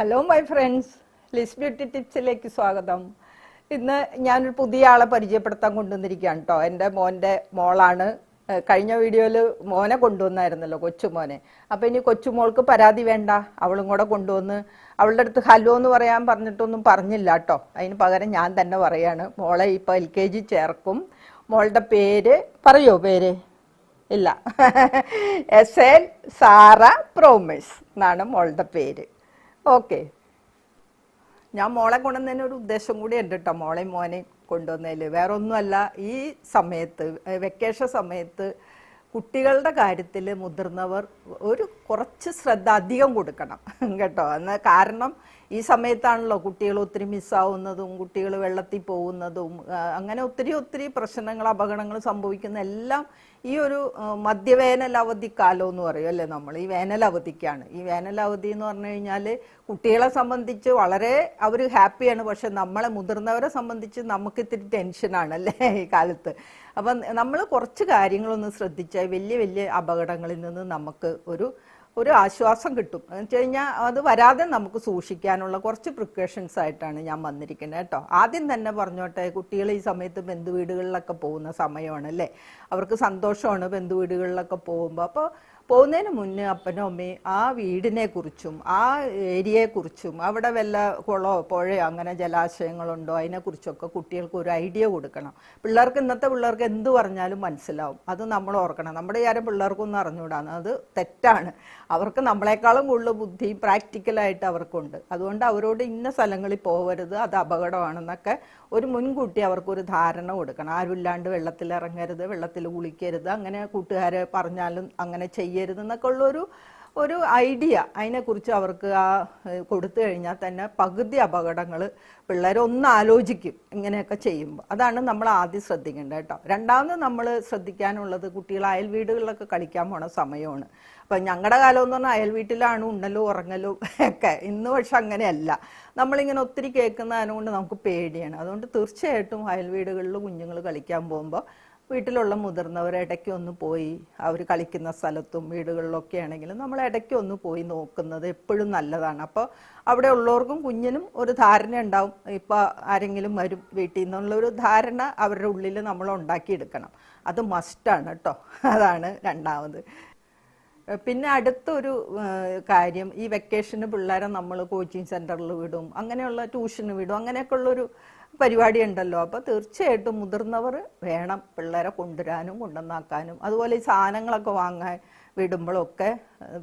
Hello my friends, Liz beauty ടിപ്സിലേക്ക് സ്വാഗതം. ഇന്ന് ഞാനൊരു പുതിയ ആളെ പരിചയപ്പെടുത്താൻ കൊണ്ടുവന്നിരിക്കുകയാണ് കേട്ടോ. എൻ്റെ മോളാണ്. കഴിഞ്ഞ വീഡിയോയിൽ മോനെ കൊണ്ടുവന്നായിരുന്നല്ലോ, കൊച്ചുമോനെ. അപ്പോൾ ഇനി കൊച്ചുമോൾക്ക് പരാതി വേണ്ട, അവളും കൂടെ കൊണ്ടുവന്ന് അവളുടെ അടുത്ത് ഹലോ എന്ന് പറയാൻ പറഞ്ഞിട്ടൊന്നും പറഞ്ഞില്ല കേട്ടോ. അതിന് പകരം ഞാൻ തന്നെ പറയാണ്. മോളെ ഇപ്പോൾ LKG ചേർക്കും. മോളുടെ പേര് പറയോ? പേര് ഇല്ല. എസേൽ സാറ പ്രോമിസ് എന്നാണ് മോളുടെ പേര്. ഓക്കെ, ഞാൻ മോളെ കൊണ്ടുവന്നതിന് ഒരു ഉദ്ദേശം കൂടി ഉണ്ട് കേട്ടോ. മോളെയും മോനെയും കൊണ്ടുവന്നതിൽ വേറെ ഒന്നുമല്ല. ഈ സമയത്ത്, വെക്കേഷൻ സമയത്ത് കുട്ടികളുടെ കാര്യത്തിൽ മുതിർന്നവർ കുറച്ച് ശ്രദ്ധ അധികം കൊടുക്കണം കേട്ടോ. കാരണം ഈ സമയത്താണല്ലോ കുട്ടികൾ ഒത്തിരി മിസ്സാവുന്നതും കുട്ടികൾ വെള്ളത്തിൽ പോകുന്നതും അങ്ങനെ ഒത്തിരി പ്രശ്നങ്ങൾ, അപകടങ്ങൾ സംഭവിക്കുന്ന എല്ലാം ഈ ഒരു മധ്യവേനൽ അവധിക്കാലം എന്ന് പറയും അല്ലേ നമ്മൾ. ഈ വേനൽ അവധിക്കാണ്. ഈ വേനൽ അവധി എന്ന് പറഞ്ഞു കഴിഞ്ഞാൽ കുട്ടികളെ സംബന്ധിച്ച് വളരെ അവർ ഹാപ്പിയാണ്. പക്ഷെ നമ്മളെ മുതിർന്നവരെ സംബന്ധിച്ച് നമുക്ക് ഇത്തിരി ടെൻഷനാണ് അല്ലേ ഈ കാലത്ത്. അപ്പം നമ്മൾ കുറച്ച് കാര്യങ്ങളൊന്ന് ശ്രദ്ധിച്ചാൽ വലിയ അപകടങ്ങളിൽ നിന്ന് നമുക്ക് ഒരു ആശ്വാസം കിട്ടും. എന്ന് വെച്ച് കഴിഞ്ഞാൽ അത് വരാതെ നമുക്ക് സൂക്ഷിക്കാനുള്ള കുറച്ച് പ്രിക്കോഷൻസ് ആയിട്ടാണ് ഞാൻ വന്നിരിക്കുന്നത് കേട്ടോ. ആദ്യം തന്നെ പറഞ്ഞോട്ടെ, കുട്ടികൾ ഈ സമയത്ത് ബന്ധുവീടുകളിലൊക്കെ പോകുന്ന സമയമാണ് അല്ലേ. അവർക്ക് സന്തോഷമാണ് ബന്ധുവീടുകളിലൊക്കെ പോകുമ്പോൾ. അപ്പോൾ പോകുന്നതിന് മുന്നേ അപ്പനും അമ്മയും ആ വീടിനെ കുറിച്ചും ആ ഏരിയയെക്കുറിച്ചും അവിടെ വല്ല കുളമോ പുഴയോ അങ്ങനെ ജലാശയങ്ങളുണ്ടോ അതിനെക്കുറിച്ചൊക്കെ കുട്ടികൾക്ക് ഒരു ഐഡിയ കൊടുക്കണം. ഇന്നത്തെ പിള്ളേർക്ക് എന്ത് പറഞ്ഞാലും മനസ്സിലാവും. അത് നമ്മൾ ഓർക്കണം. നമ്മുടെ ആരും പിള്ളേർക്കൊന്നും അറിഞ്ഞുകൂടാന്ന്, അത് തെറ്റാണ്. അവർക്ക് നമ്മളെക്കാളും കൂടുതൽ ബുദ്ധിയും പ്രാക്ടിക്കലായിട്ട് അവർക്കുണ്ട്. അതുകൊണ്ട് അവരോട് ഇന്ന സ്ഥലങ്ങളിൽ പോകരുത്, അത് അപകടമാണെന്നൊക്കെ ഒരു മുൻകൂട്ടി അവർക്കൊരു ധാരണ കൊടുക്കണം. ആരുമില്ലാണ്ട് വെള്ളത്തിൽ ഇറങ്ങരുത്, വെള്ളത്തിൽ കുളിക്കരുത്, അങ്ങനെ കൂട്ടുകാരെ പറഞ്ഞാലും അങ്ങനെ ചെയ്യരുതെന്നൊക്കെ ഒരു ഐഡിയ അതിനെക്കുറിച്ച് അവർക്ക് കൊടുത്തു കഴിഞ്ഞാൽ തന്നെ പകുതി അപകടങ്ങൾ പിള്ളേർ ഒന്ന് ആലോചിക്കും ഇങ്ങനെയൊക്കെ ചെയ്യുമ്പോൾ. അതാണ് നമ്മൾ ആദ്യം ശ്രദ്ധിക്കേണ്ടത് കേട്ടോ. രണ്ടാമത് നമ്മൾ ശ്രദ്ധിക്കാനുള്ളത്, കുട്ടികൾ അയൽ വീടുകളിലൊക്കെ കളിക്കാൻ പോണ സമയമാണ്. അപ്പം ഞങ്ങളുടെ കാലം എന്ന് പറഞ്ഞാൽ അയൽ വീട്ടിലാണ് ഉണ്ണലും ഉറങ്ങലും ഒക്കെ. ഇന്ന് പക്ഷെ അങ്ങനെയല്ല. നമ്മളിങ്ങനെ ഒത്തിരി കേൾക്കുന്നതിനുകൊണ്ട് നമുക്ക് പേടിയാണ്. അതുകൊണ്ട് തീർച്ചയായിട്ടും അയൽ വീടുകളിൽ കുഞ്ഞുങ്ങൾ കളിക്കാൻ പോകുമ്പോൾ വീട്ടിലുള്ള മുതിർന്നവർ ഇടയ്ക്ക് ഒന്ന് പോയി, അവർ കളിക്കുന്ന സ്ഥലത്തും വീടുകളിലൊക്കെ ആണെങ്കിലും നമ്മൾ ഇടയ്ക്ക് ഒന്ന് പോയി നോക്കുന്നത് എപ്പോഴും നല്ലതാണ്. അപ്പോൾ അവിടെ ഉള്ളവർക്കും കുഞ്ഞിനും ഒരു ധാരണ ഉണ്ടാവും, ഇപ്പോൾ ആരെങ്കിലും വരും വീട്ടിൽ നിന്നുള്ളൊരു ധാരണ അവരുടെ ഉള്ളിൽ നമ്മൾ ഉണ്ടാക്കിയെടുക്കണം. അത് മസ്റ്റാണ് കേട്ടോ. അതാണ് രണ്ടാമത്. പിന്നെ അടുത്തൊരു കാര്യം, ഈ വെക്കേഷന് പിള്ളേരെ നമ്മൾ കോച്ചിങ് സെൻറ്ററിൽ വിടും, അങ്ങനെയുള്ള ട്യൂഷന് വിടും, അങ്ങനെയൊക്കെ ഉള്ളൊരു പരിപാടി ഉണ്ടല്ലോ. അപ്പോൾ തീർച്ചയായിട്ടും മുതിർന്നവർ വേണം പിള്ളേരെ കൊണ്ടുവരാനും കൊണ്ടുവന്നാക്കാനും. അതുപോലെ ഈ സാധനങ്ങളൊക്കെ വാങ്ങാൻ വിടുമ്പോഴൊക്കെ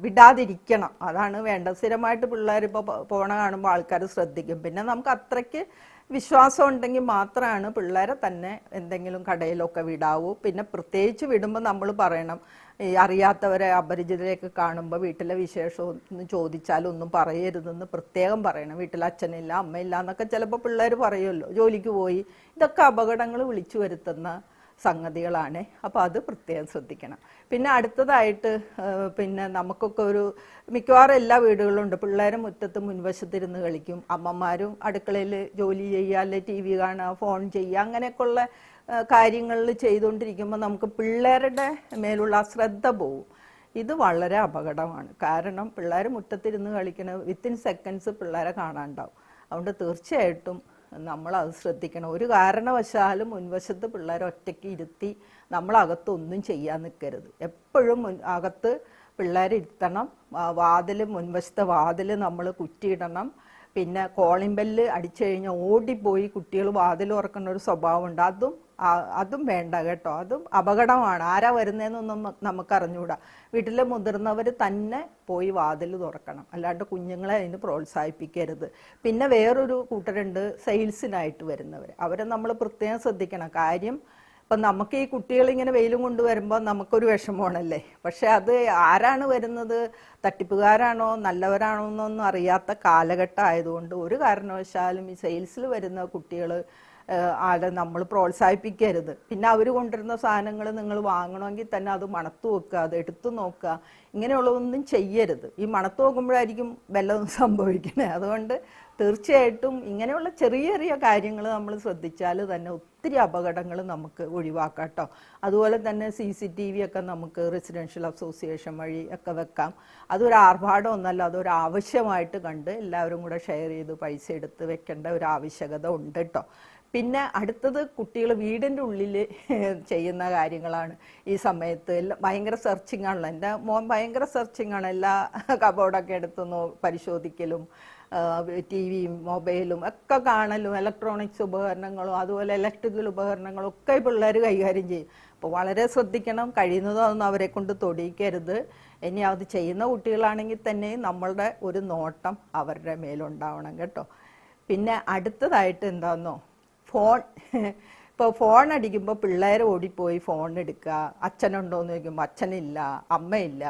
വിടാതിരിക്കണം. അതാണ് വേണ്ടത്. സ്ഥിരമായിട്ട് പിള്ളേർ ഇപ്പോൾ പോണ കാണുമ്പോൾ ആൾക്കാർ ശ്രദ്ധിക്കും. പിന്നെ നമുക്ക് അത്രയ്ക്ക് വിശ്വാസം ഉണ്ടെങ്കിൽ മാത്രമാണ് പിള്ളേരെ തന്നെ എന്തെങ്കിലും കടയിലൊക്കെ വിടാവൂ. പിന്നെ പ്രത്യേകിച്ച് വിടുമ്പോൾ നമ്മൾ പറയണം, ഈ അറിയാത്തവരെ അപരിചിതരെയൊക്കെ കാണുമ്പോൾ വീട്ടിലെ വിശേഷം ഒന്ന് ചോദിച്ചാലൊന്നും പറയരുതെന്ന് പ്രത്യേകം പറയണം. വീട്ടിൽ അച്ഛനില്ല അമ്മയില്ല എന്നൊക്കെ ചിലപ്പോൾ പിള്ളേർ പറയുമല്ലോ, ജോലിക്ക് പോയി. ഇതൊക്കെ അപകടങ്ങൾ വിളിച്ചു വരുത്തുന്ന സംഗതികളാണ്. അപ്പോൾ അത് പ്രത്യേകം ശ്രദ്ധിക്കണം. പിന്നെ അടുത്തതായിട്ട് പിന്നെ നമുക്കൊക്കെ മിക്കവാറും എല്ലാ വീടുകളും ഉണ്ട്, പിള്ളേരെ മുറ്റത്ത് മുൻവശത്തിരുന്ന് കളിക്കും. അമ്മമാരും അടുക്കളയിൽ ജോലി ചെയ്യുക, അല്ലെ TV കാണുക, ഫോൺ ചെയ്യുക, അങ്ങനെയൊക്കെയുള്ള കാര്യങ്ങളിൽ ചെയ്തുകൊണ്ടിരിക്കുമ്പോൾ നമുക്ക് പിള്ളേരുടെ മേലുള്ള ശ്രദ്ധ പോവും. ഇത് വളരെ അപകടമാണ്. കാരണം പിള്ളേർ മുറ്റത്തിരുന്ന് കളിക്കണ വിത്തിൻ സെക്കൻഡ്സ് പിള്ളേരെ കാണാണ്ടാവും. അതുകൊണ്ട് തീർച്ചയായിട്ടും നമ്മളത് ശ്രദ്ധിക്കണം. ഒരു കാരണവശാലും മുൻവശത്ത് പിള്ളേരെ ഒറ്റയ്ക്ക് ഇരുത്തി നമ്മളകത്തൊന്നും ചെയ്യാൻ നിൽക്കരുത്. എപ്പോഴും അകത്ത് പിള്ളേരെ ഇരുത്തണം. മുൻവശത്തെ വാതിൽ നമ്മൾ കുറ്റിയിടണം. പിന്നെ കോളിംഗ് ബെല്ല് അടിച്ചു കഴിഞ്ഞാൽ ഓടിപ്പോയി കുട്ടികൾ വാതിൽ തുറക്കുന്ന ഒരു സ്വഭാവമുണ്ട്. അതും വേണ്ട കേട്ടോ. അതും അപകടമാണ്. ആരാ വരുന്നതെന്നൊന്നും നമുക്ക് അറിഞ്ഞുകൂടാ. വീട്ടിലെ മുതിർന്നവർ തന്നെ പോയി വാതിൽ തുറക്കണം, അല്ലാണ്ട് കുഞ്ഞുങ്ങളെ അതിന് പ്രോത്സാഹിപ്പിക്കരുത്. പിന്നെ വേറൊരു കൂട്ടരുണ്ട്, സെയിൽസിനായിട്ട് വരുന്നവർ. അവരെ നമ്മൾ പ്രത്യേകം ശ്രദ്ധിക്കണം. കാര്യം ഇപ്പം നമുക്ക് ഈ കുട്ടികളിങ്ങനെ വെയിലും കൊണ്ട് വരുമ്പോൾ നമുക്കൊരു വിഷമമാണല്ലേ. പക്ഷെ അത് ആരാണ് വരുന്നത്, തട്ടിപ്പുകാരാണോ നല്ലവരാണോ എന്നൊന്നും അറിയാത്ത കാലഘട്ടം ആയതുകൊണ്ട് ഒരു കാരണവശാലും ഈ സെയിൽസിൽ വരുന്ന കുട്ടികൾ ആളെ നമ്മൾ പ്രോത്സാഹിപ്പിക്കരുത്. പിന്നെ അവർ കൊണ്ടുവരുന്ന സാധനങ്ങൾ നിങ്ങൾ വാങ്ങണമെങ്കിൽ തന്നെ അത് മണത്ത് വെക്കുക, അത് എടുത്തു നോക്കുക, ഇങ്ങനെയുള്ളതൊന്നും ചെയ്യരുത്. ഈ മണത്ത് നോക്കുമ്പോഴായിരിക്കും വല്ലതും സംഭവിക്കണേ. അതുകൊണ്ട് തീർച്ചയായിട്ടും ഇങ്ങനെയുള്ള ചെറിയ കാര്യങ്ങൾ നമ്മൾ ശ്രദ്ധിച്ചാൽ തന്നെ ഒത്തിരി അപകടങ്ങൾ നമുക്ക് ഒഴിവാക്കാം കേട്ടോ. അതുപോലെ തന്നെ CCTV ഒക്കെ നമുക്ക് റെസിഡൻഷ്യൽ അസോസിയേഷൻ വഴി ഒക്കെ വെക്കാം. അതൊരു ആർഭാടമൊന്നല്ല, അതൊരു ആവശ്യമായിട്ട് കണ്ട് എല്ലാവരും കൂടെ ഷെയർ ചെയ്ത് പൈസ എടുത്ത് വെക്കേണ്ട ഒരു ആവശ്യകത ഉണ്ട് കേട്ടോ. പിന്നെ അടുത്തത് കുട്ടികൾ വീടിൻ്റെ ഉള്ളിൽ ചെയ്യുന്ന കാര്യങ്ങളാണ്. ഈ സമയത്ത് ഭയങ്കര സെർച്ചിങ് ആണല്ലോ, എൻ്റെ മോൻ ഭയങ്കര സെർച്ചിങ് ആണ്. എല്ലാ കബോർഡൊക്കെ എടുത്തു പരിശോധിക്കലും TVയും മൊബൈലും ഒക്കെ കാണലും ഇലക്ട്രോണിക്സ് ഉപകരണങ്ങളും അതുപോലെ ഇലക്ട്രിക്കൽ ഉപകരണങ്ങളും ഒക്കെ പിള്ളേർ കൈകാര്യം ചെയ്യും. അപ്പോൾ വളരെ ശ്രദ്ധിക്കണം, കഴിയുന്നതും അതൊന്നും അവരെ കൊണ്ട് തൊടിയിക്കരുത്. ഇനി അത് ചെയ്യുന്ന കുട്ടികളാണെങ്കിൽ തന്നെ നമ്മളുടെ ഒരു നോട്ടം അവരുടെ മേലുണ്ടാവണം കേട്ടോ. പിന്നെ അടുത്തതായിട്ട് എന്താണെന്നോ, ഫോൺ. ഇപ്പോൾ ഫോൺ അടിക്കുമ്പോൾ പിള്ളേർ ഓടിപ്പോയി ഫോൺ എടുക്കുക. അച്ഛനുണ്ടോയെന്ന് ചോദിക്കുമ്പോൾ അച്ഛനില്ല, അമ്മയില്ല,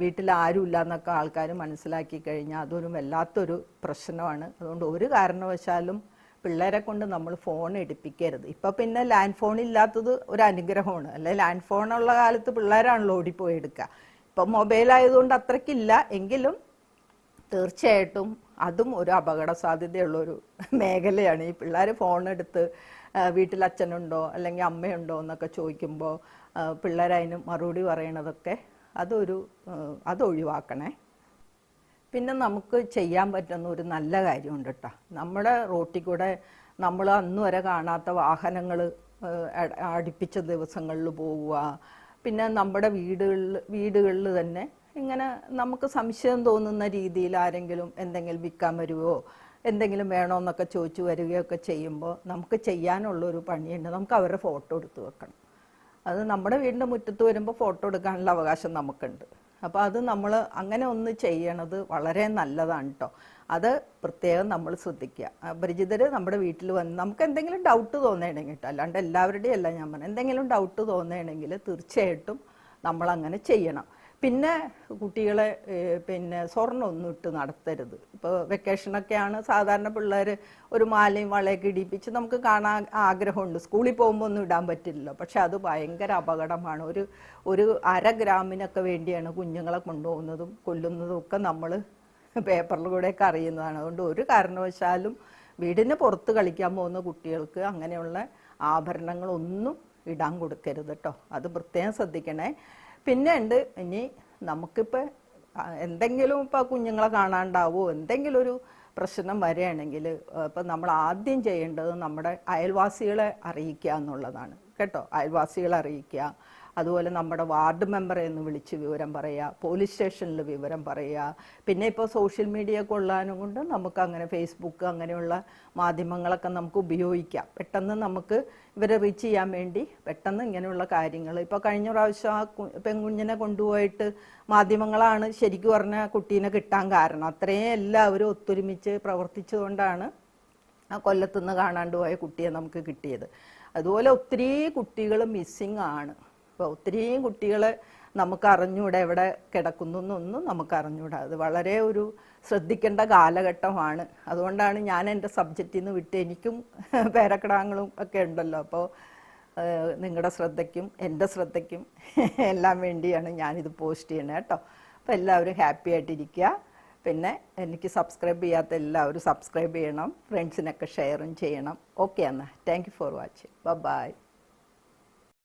വീട്ടിൽ ആരുമില്ല എന്നൊക്കെ ആൾക്കാർ മനസ്സിലാക്കി കഴിഞ്ഞാൽ അതൊരു വല്ലാത്തൊരു പ്രശ്നമാണ്. അതുകൊണ്ട് ഒരു കാരണവശാലും പിള്ളേരെ കൊണ്ട് നമ്മൾ ഫോൺ എടുപ്പിക്കരുത്. ഇപ്പം പിന്നെ ലാൻഡ് ഫോൺ ഇല്ലാത്തത് ഒരു അനുഗ്രഹമാണ്. അല്ലെ, ലാൻഡ് ഫോണുള്ള കാലത്ത് പിള്ളേരാണല്ലോ ഓടിപ്പോയി എടുക്കുക. ഇപ്പം മൊബൈലായതുകൊണ്ട് അത്രയ്ക്കില്ല, എങ്കിലും തീർച്ചയായിട്ടും അതും ഒരു അപകട സാധ്യതയുള്ളൊരു മേഖലയാണ്. ഈ പിള്ളേർ ഫോണെടുത്ത് വീട്ടിൽ അച്ഛനുണ്ടോ അല്ലെങ്കിൽ അമ്മയുണ്ടോ എന്നൊക്കെ ചോദിക്കുമ്പോൾ പിള്ളേരതിന് മറുപടി പറയണതൊക്കെ അതൊഴിവാക്കണേ. പിന്നെ നമുക്ക് ചെയ്യാൻ പറ്റുന്ന ഒരു നല്ല കാര്യമുണ്ട് കേട്ടോ. നമ്മുടെ റോട്ടിൽ കൂടെ നമ്മൾ അന്ന് വരെ കാണാത്ത വാഹനങ്ങൾ അടുപ്പിച്ച ദിവസങ്ങളിൽ പോവുക. പിന്നെ നമ്മുടെ വീടുകളിൽ തന്നെ ഇങ്ങനെ നമുക്ക് സംശയം തോന്നുന്ന രീതിയിൽ ആരെങ്കിലും എന്തെങ്കിലും വിൽക്കാൻ വരുമോ എന്തെങ്കിലും വേണമെന്നൊക്കെ ചോദിച്ചു വരികയൊക്കെ ചെയ്യുമ്പോൾ നമുക്ക് ചെയ്യാനുള്ളൊരു പണിയുണ്ട്. നമുക്ക് അവരുടെ ഫോട്ടോ എടുത്ത് വെക്കണം. അത് നമ്മുടെ വീടിൻ്റെ മുറ്റത്ത് വരുമ്പോൾ ഫോട്ടോ എടുക്കാനുള്ള അവകാശം നമുക്കുണ്ട്. അപ്പോൾ അത് നമ്മൾ അങ്ങനെ ഒന്ന് ചെയ്യണത് വളരെ നല്ലതാണ് കേട്ടോ. അത് പ്രത്യേകം നമ്മൾ ശ്രദ്ധിക്കുക. അപരിചിതർ നമ്മുടെ വീട്ടിൽ വന്ന് നമുക്ക് എന്തെങ്കിലും ഡൗട്ട് തോന്നുകയാണെങ്കിൽ കേട്ടോ, അല്ലാണ്ട് എല്ലാവരുടെയും അല്ല ഞാൻ പറഞ്ഞു, എന്തെങ്കിലും ഡൗട്ട് തോന്നുകയാണെങ്കിൽ തീർച്ചയായിട്ടും നമ്മളങ്ങനെ ചെയ്യണം. പിന്നെ കുട്ടികളെ പിന്നെ സ്വർണ്ണമൊന്നും ഇട്ട് നടത്തരുത്. ഇപ്പോൾ വെക്കേഷനൊക്കെയാണ് സാധാരണ പിള്ളേർ ഒരു മാലയും വളയൊക്കെ ഇടിപ്പിച്ച് നമുക്ക് കാണാൻ ആഗ്രഹമുണ്ട്. സ്കൂളിൽ പോകുമ്പോൾ ഒന്നും ഇടാൻ പറ്റില്ലല്ലോ. പക്ഷെ അത് ഭയങ്കര അപകടമാണ്. ഒരു 1/2 ഗ്രാമിനൊക്കെ വേണ്ടിയാണ് കുഞ്ഞുങ്ങളെ കൊണ്ടുപോകുന്നതും കൊല്ലുന്നതും ഒക്കെ നമ്മൾ പേപ്പറിലൂടെയൊക്കെ അറിയുന്നതാണ്. അതുകൊണ്ട് ഒരു കാരണവശാലും വീടിന് പുറത്ത് കളിക്കാൻ പോകുന്ന കുട്ടികൾക്ക് അങ്ങനെയുള്ള ആഭരണങ്ങളൊന്നും ഇടാൻ കൊടുക്കരുത് കേട്ടോ. അത് പ്രത്യേകം ശ്രദ്ധിക്കണേ. പിന്നെ ഉണ്ട്, ഇനി നമുക്കിപ്പോൾ എന്തെങ്കിലും ഇപ്പോൾ കുഞ്ഞുങ്ങളെ കാണാണ്ടാവോ എന്തെങ്കിലും ഒരു പ്രശ്നം വരികയാണെങ്കിൽ ഇപ്പം നമ്മൾ ആദ്യം ചെയ്യേണ്ടത് നമ്മുടെ അയൽവാസികളെ അറിയിക്കുക എന്നുള്ളതാണ് കേട്ടോ. അയൽവാസികളെ അറിയിക്കുക. അതുപോലെ നമ്മുടെ വാർഡ് മെമ്പറെ ഒന്ന് വിളിച്ച് വിവരം പറയുക, പോലീസ് സ്റ്റേഷനിൽ വിവരം പറയുക. പിന്നെ ഇപ്പോൾ സോഷ്യൽ മീഡിയ കൊള്ളാനും കൊണ്ട് നമുക്ക് അങ്ങനെ ഫേസ്ബുക്ക് അങ്ങനെയുള്ള മാധ്യമങ്ങളൊക്കെ നമുക്ക് ഉപയോഗിക്കാം. പെട്ടെന്ന് നമുക്ക് ഇവരെ റീച്ച് ചെയ്യാൻ വേണ്ടി പെട്ടെന്ന് ഇങ്ങനെയുള്ള കാര്യങ്ങൾ. ഇപ്പോൾ കഴിഞ്ഞ പ്രാവശ്യം ആ പെൺകുഞ്ഞിനെ കൊണ്ടുപോയിട്ട് മാധ്യമങ്ങളാണ് ശരിക്കും പറഞ്ഞാൽ കുട്ടീനെ കിട്ടാൻ കാരണം. അത്രയും എല്ലാവരും ഒത്തൊരുമിച്ച് പ്രവർത്തിച്ചുകൊണ്ടാണ് ആ കൊല്ലത്തുനിന്ന് കാണാണ്ട് പോയ കുട്ടിയെ നമുക്ക് കിട്ടിയത്. അതുപോലെ ഒത്തിരി കുട്ടികൾ മിസ്സിങ് ആണ്. അപ്പോൾ ഒത്തിരിയും കുട്ടികളെ നമുക്ക് അറിഞ്ഞൂടാ, എവിടെ കിടക്കുന്നു എന്നൊന്നും നമുക്ക് അറിഞ്ഞൂടാ. അത് വളരെ ഒരു ശ്രദ്ധിക്കേണ്ട കാലഘട്ടമാണ്. അതുകൊണ്ടാണ് ഞാൻ എൻ്റെ സബ്ജക്റ്റിൽ നിന്ന് വിട്ട്, എനിക്കും പേരക്കിടാങ്ങളും ഒക്കെ ഉണ്ടല്ലോ. അപ്പോൾ നിങ്ങളുടെ ശ്രദ്ധയ്ക്കും എൻ്റെ ശ്രദ്ധയ്ക്കും എല്ലാം വേണ്ടിയാണ് ഞാനിത് പോസ്റ്റ് ചെയ്യണത് കേട്ടോ. അപ്പോൾ എല്ലാവരും ഹാപ്പി ആയിട്ടിരിക്കുക. പിന്നെ എനിക്ക് സബ്സ്ക്രൈബ് ചെയ്യാത്ത എല്ലാവരും സബ്സ്ക്രൈബ് ചെയ്യണം, ഫ്രണ്ട്സിനൊക്കെ ഷെയറും ചെയ്യണം. ഓക്കെ എന്നാൽ thank you for watching. By.